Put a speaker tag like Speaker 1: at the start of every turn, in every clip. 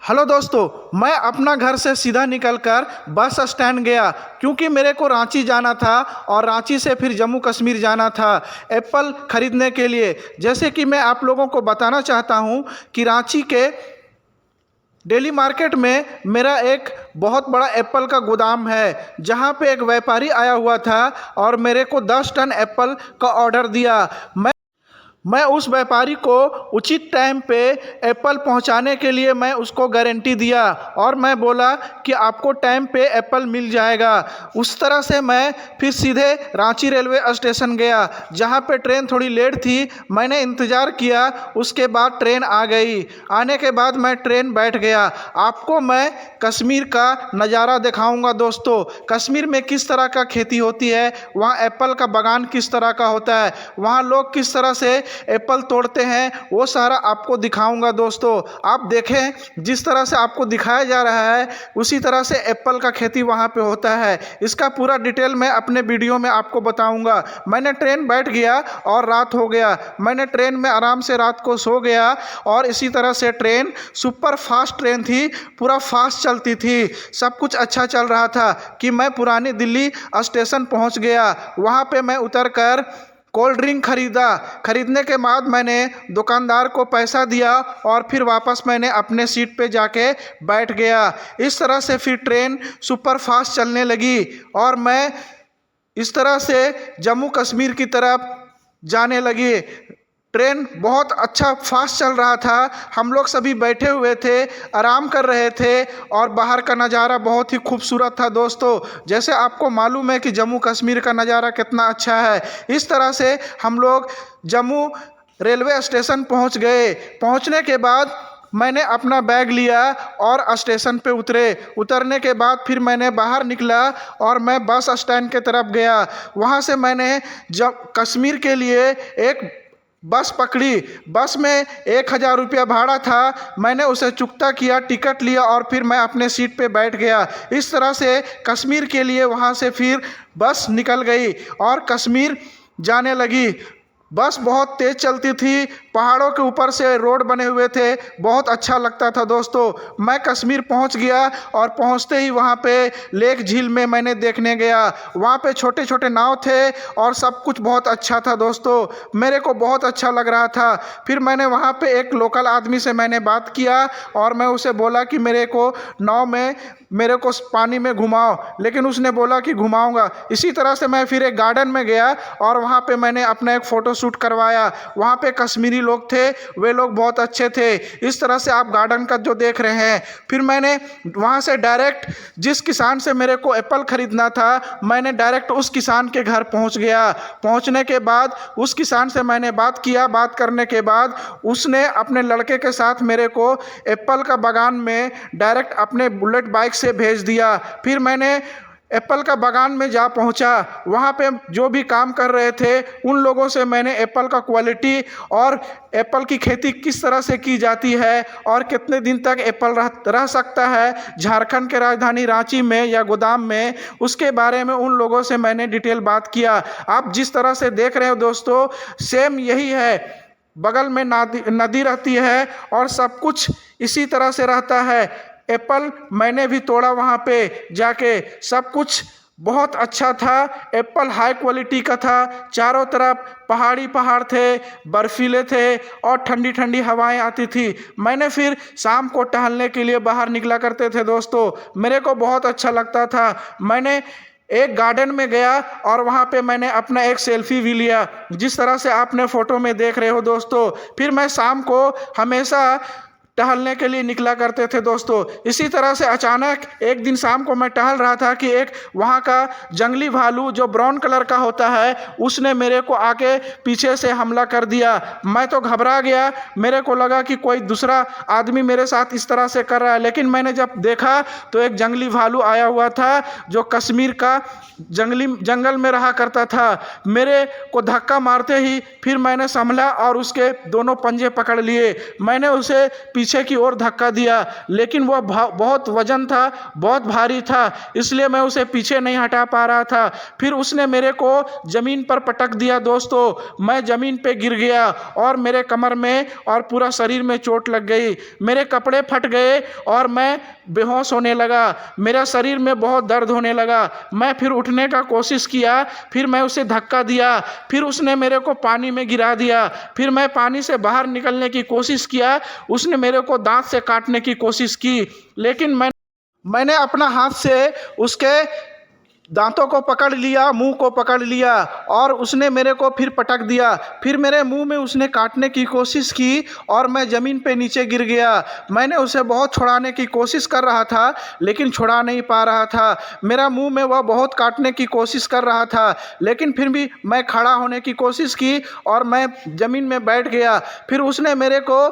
Speaker 1: Hello दोस्तों, मैं अपना घर से सीधा निकलकर बस स्टैंड गया क्योंकि मेरे को रांची जाना था और रांची से फिर जम्मू कश्मीर जाना था एप्पल ख़रीदने के लिए। जैसे कि मैं आप लोगों को बताना चाहता हूं कि रांची के डेली मार्केट में मेरा एक बहुत बड़ा एप्पल का गोदाम है, जहां पे एक व्यापारी आया हुआ था और मेरे को 10 टन एप्पल का ऑर्डर दिया। मैं उस व्यापारी को उचित टाइम पे एप्पल पहुंचाने के लिए मैं उसको गारंटी दिया और मैं बोला कि आपको टाइम पे एप्पल मिल जाएगा। उस तरह से मैं फिर सीधे रांची रेलवे स्टेशन गया, जहां पे ट्रेन थोड़ी लेट थी। मैंने इंतज़ार किया, उसके बाद ट्रेन आ गई। आने के बाद मैं ट्रेन बैठ गया। आपको मैं कश्मीर का नज़ारा दिखाऊंगा दोस्तों। कश्मीर में किस तरह का खेती होती है, वहाँ एप्पल का बागान किस तरह का होता है, वहाँ लोग किस तरह से एप्पल तोड़ते हैं, वो सारा आपको दिखाऊंगा दोस्तों। आप देखें, जिस तरह से आपको दिखाया जा रहा है उसी तरह से एप्पल का खेती वहाँ पे होता है। इसका पूरा डिटेल मैं अपने वीडियो में आपको बताऊंगा। मैंने ट्रेन बैठ गया और रात हो गया। मैंने ट्रेन में आराम से रात को सो गया और इसी तरह से ट्रेन सुपर फास्ट ट्रेन थी, पूरा फास्ट चलती थी, सब कुछ अच्छा चल रहा था कि मैं पुरानी दिल्ली स्टेशन पहुँच गया। वहाँ पे मैं उतर कर कोल्ड ड्रिंक खरीदने के बाद मैंने दुकानदार को पैसा दिया और फिर वापस मैंने अपने सीट पे जाके बैठ गया। इस तरह से फिर ट्रेन सुपर फास्ट चलने लगी और मैं इस तरह से जम्मू कश्मीर की तरफ जाने लगी। ट्रेन बहुत अच्छा फास्ट चल रहा था, हम लोग सभी बैठे हुए थे, आराम कर रहे थे और बाहर का नज़ारा बहुत ही खूबसूरत था दोस्तों। जैसे आपको मालूम है कि जम्मू कश्मीर का नज़ारा कितना अच्छा है। इस तरह से हम लोग जम्मू रेलवे स्टेशन पहुंच गए। पहुंचने के बाद मैंने अपना बैग लिया और स्टेशन पे उतरने के बाद फिर मैंने बाहर निकला और मैं बस स्टैंड के तरफ गया। वहाँ से मैंने जब कश्मीर के लिए एक बस पकड़ी। बस में 1000 रुपया भाड़ा था। मैंने उसे चुकता किया, टिकट लिया और फिर मैं अपने सीट पे बैठ गया। इस तरह से कश्मीर के लिए वहाँ से फिर बस निकल गई और कश्मीर जाने लगी। बस बहुत तेज़ चलती थी, पहाड़ों के ऊपर से रोड बने हुए थे, बहुत अच्छा लगता था दोस्तों। मैं कश्मीर पहुंच गया और पहुंचते ही वहां पे लेक झील में मैंने देखने गया। वहां पे छोटे छोटे नाव थे और सब कुछ बहुत अच्छा था दोस्तों, मेरे को बहुत अच्छा लग रहा था। फिर मैंने वहां पे एक लोकल आदमी से मैंने बात किया और मैं उसे बोला कि मेरे को नाव में मेरे को पानी में घुमाओ, लेकिन उसने बोला कि घुमाऊंगा। इसी तरह से मैं फिर एक गार्डन में गया और वहाँ पे मैंने अपना एक फ़ोटो शूट करवाया। वहाँ पे कश्मीरी लोग थे, वे लोग बहुत अच्छे थे। इस तरह से आप गार्डन का जो देख रहे हैं। फिर मैंने वहाँ से डायरेक्ट जिस किसान से मेरे को एप्पल ख़रीदना था, मैंने डायरेक्ट उस किसान के घर पहुँच गया। पहुँचने के बाद उस किसान से मैंने बात किया। बात करने के बाद उसने अपने लड़के के साथ मेरे को एप्पल का बागान में डायरेक्ट अपने बुलेट बाइक से भेज दिया। फिर मैंने एप्पल का बागान में जा पहुंचा। वहाँ पे जो भी काम कर रहे थे उन लोगों से मैंने एप्पल का क्वालिटी और एप्पल की खेती किस तरह से की जाती है और कितने दिन तक एप्पल रह सकता है झारखंड के राजधानी रांची में या गोदाम में, उसके बारे में उन लोगों से मैंने डिटेल बात किया। आप जिस तरह से देख रहे हो दोस्तों, सेम यही है। बगल में नदी रहती है और सब कुछ इसी तरह से रहता है। एप्पल मैंने भी तोड़ा वहाँ पे जाके, सब कुछ बहुत अच्छा था। एप्पल हाई क्वालिटी का था, चारों तरफ पहाड़ थे, बर्फीले थे और ठंडी ठंडी हवाएं आती थी। मैंने फिर शाम को टहलने के लिए बाहर निकला करते थे दोस्तों, मेरे को बहुत अच्छा लगता था। मैंने एक गार्डन में गया और वहाँ पे मैंने अपना एक सेल्फी भी लिया, जिस तरह से आपने फ़ोटो में देख रहे हो दोस्तों। फिर मैं शाम को हमेशा टहलने के लिए निकला करते थे दोस्तों। इसी तरह से अचानक एक दिन शाम को मैं टहल रहा था कि एक वहाँ का जंगली भालू जो ब्राउन कलर का होता है, उसने मेरे को आके पीछे से हमला कर दिया। मैं तो घबरा गया, मेरे को लगा कि कोई दूसरा आदमी मेरे साथ इस तरह से कर रहा है। लेकिन मैंने जब देखा तो एक जंगली भालू आया हुआ था जो कश्मीर का जंगल में रहा करता था। मेरे को धक्का मारते ही फिर मैंने संभला और उसके दोनों पंजे पकड़ लिए। मैंने उसे पीछे की ओर धक्का दिया, लेकिन वह बहुत वजन था, बहुत भारी था, इसलिए मैं उसे पीछे नहीं हटा पा रहा था। फिर उसने मेरे को ज़मीन पर पटक दिया दोस्तों। मैं ज़मीन पे गिर गया और मेरे कमर में और पूरा शरीर में चोट लग गई। मेरे कपड़े फट गए और मैं बेहोश होने लगा। मेरा शरीर में बहुत दर्द होने लगा। मैं फिर उठने का कोशिश किया, फिर मैं उसे धक्का दिया, फिर उसने मेरे को पानी में गिरा दिया। फिर मैं पानी से बाहर निकलने की कोशिश किया, उसने मेरे को दांत से काटने की कोशिश की, लेकिन मैंने अपना हाथ से उसके दांतों को पकड़ लिया, मुंह को पकड़ लिया और उसने मेरे को फिर पटक दिया। फिर मेरे मुंह में उसने काटने की कोशिश की और मैं ज़मीन पे नीचे गिर गया। मैंने उसे बहुत छुड़ाने की कोशिश कर रहा था, लेकिन छुड़ा नहीं पा रहा था। मेरा मुंह में वह बहुत काटने की कोशिश कर रहा था, लेकिन फिर भी मैं खड़ा होने की कोशिश की और मैं ज़मीन में बैठ गया। फिर उसने मेरे को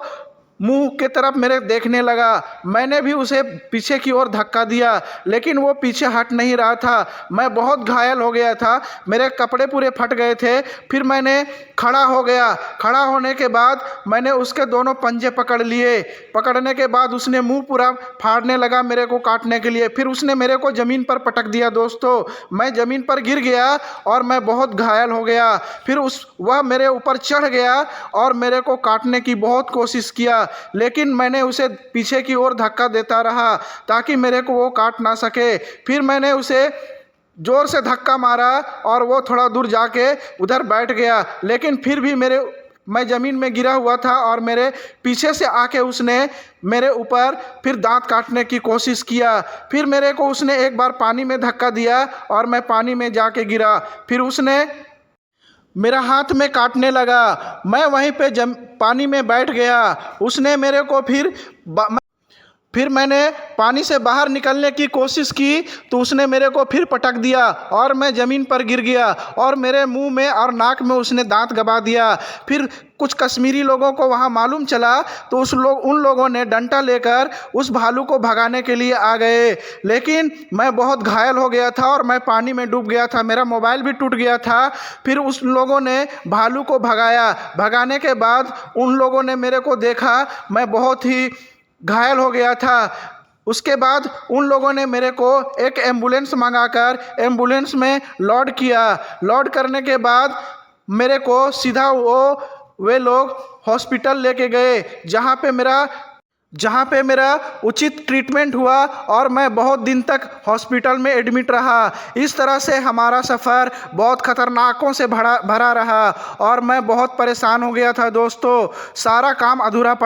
Speaker 1: मुंह के तरफ मेरे देखने लगा। मैंने भी उसे पीछे की ओर धक्का दिया, लेकिन वो पीछे हट नहीं रहा था। मैं बहुत घायल हो गया था, मेरे कपड़े पूरे फट गए थे। फिर मैंने खड़ा हो गया। खड़ा होने के बाद मैंने उसके दोनों पंजे पकड़ लिए। पकड़ने के बाद उसने मुंह पूरा फाड़ने लगा मेरे को काटने के लिए। फिर उसने मेरे को ज़मीन पर पटक दिया दोस्तों। मैं ज़मीन पर गिर गया और मैं बहुत घायल हो गया। फिर वह मेरे ऊपर चढ़ गया और मेरे को काटने की बहुत कोशिश किया, लेकिन मैंने उसे पीछे की ओर धक्का देता रहा ताकि मेरे को वो काट ना सके। फिर मैंने उसे जोर से धक्का मारा और वो थोड़ा दूर जाके उधर बैठ गया, लेकिन फिर भी मैं ज़मीन में गिरा हुआ था और मेरे पीछे से आके उसने मेरे ऊपर फिर दांत काटने की कोशिश किया। फिर मेरे को उसने एक बार पानी में धक्का दिया और मैं पानी में जाके गिरा। फिर उसने मेरा हाथ में काटने लगा। मैं वहीं पे पानी में बैठ गया। उसने मेरे को फिर मैंने पानी से बाहर निकलने की कोशिश की तो उसने मेरे को फिर पटक दिया और मैं ज़मीन पर गिर गया और मेरे मुंह में और नाक में उसने दांत गबा दिया। फिर कुछ कश्मीरी लोगों को वहाँ मालूम चला तो उन लोगों ने डंडा लेकर उस भालू को भगाने के लिए आ गए, लेकिन मैं बहुत घायल हो गया था और मैं पानी में डूब गया था। मेरा मोबाइल भी टूट गया था। फिर उस लोगों ने भालू को भगाया। भगाने के बाद उन लोगों ने मेरे को देखा, मैं बहुत ही घायल हो गया था। उसके बाद उन लोगों ने मेरे को एक एम्बुलेंस मंगाकर एम्बुलेंस में लोड किया। लोड करने के बाद मेरे को सीधा वे लोग हॉस्पिटल लेके गए, जहाँ पे मेरा उचित ट्रीटमेंट हुआ और मैं बहुत दिन तक हॉस्पिटल में एडमिट रहा। इस तरह से हमारा सफ़र बहुत ख़तरनाकों से भरा रहा और मैं बहुत परेशान हो गया था दोस्तों। सारा काम अधूरा